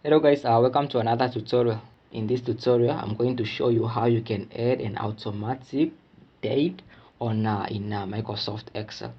Hello guys, welcome to another tutorial. In this tutorial I'm going to show you how you can add an automatic date on in Microsoft Excel.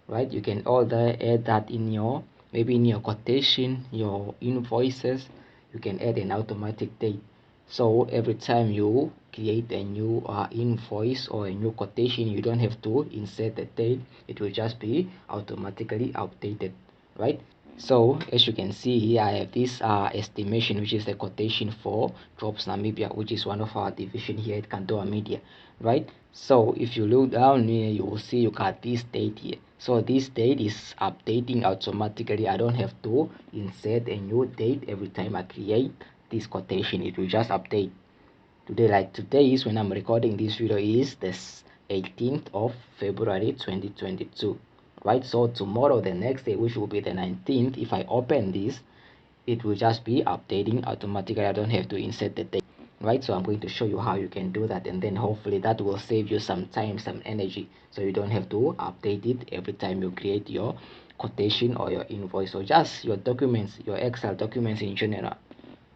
Right, you can add that in your maybe in your quotation, your invoices. You can add an automatic date, so every time you create a new invoice or a new quotation, you don't have to insert the date. It will just be automatically updated, right? So as you can see here, I have this estimation, which is the quotation for Jobs Namibia, which is one of our division here at Kandowa Media, right? So if you look down here, you will see you got this date here. So this date is updating automatically. I don't have to insert a new date every time I create this quotation. It will just update. Today, like today is when I'm recording this video, is this 18th of February 2022, right? So tomorrow, the next day, which will be the 19th, if I open this, it will just be updating automatically. I don't have to insert the date, right? So I'm going to show you how you can do that, and then hopefully that will save you some time, some energy, so you don't have to update it every time you create your quotation or your invoice, or just your documents, your Excel documents in general,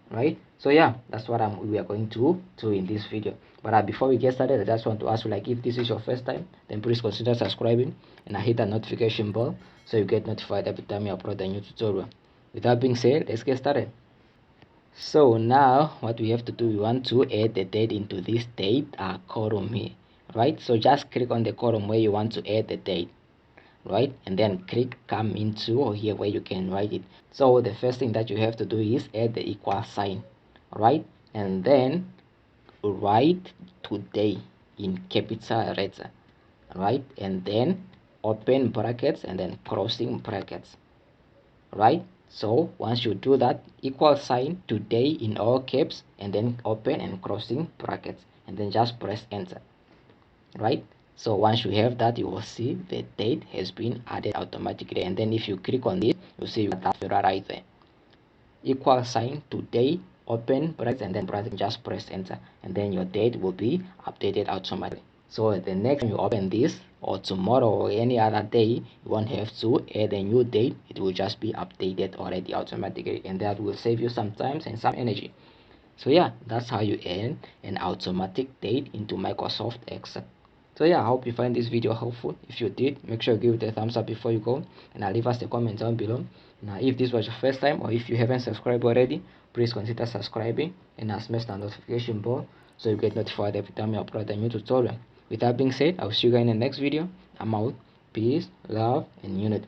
right? So yeah, that's what we are going to do in this video. But before we get started, I just want to ask you, like, if this is your first time, then please consider subscribing and hit the notification bell so you get notified every time you upload a new tutorial. With that being said, let's get started. So now what we have to do, we want to add the date into this date column here, right? So just click on the column where you want to add the date, right? And then click come into, or here where you can write it. So the first thing that you have to do is add the equal sign, right? And then write today in capital letter, right? And then open brackets and then closing brackets, right? So once you do that, equal sign today in all caps and then open and closing brackets, and then just press enter, right? So once you have that, you will see the date has been added automatically. And then if you click on this, you'll see you got that right there, equal sign today, open brackets and then bracket, just press enter, and then your date will be updated automatically. So the next time you open this, or tomorrow or any other day, you won't have to add a new date. It will just be updated already automatically, and that will save you some time and some energy. So yeah, that's how you add an automatic date into Microsoft Excel. So yeah, I hope you find this video helpful. If you did, make sure you give it a thumbs up before you go, and leave us a comment down below. Now if this was your first time, or if you haven't subscribed already, please consider subscribing and smash the notification bell so you get notified every time I upload a new tutorial. With that being said, I'll see you guys in the next video. I'm out. Peace, love, and unity.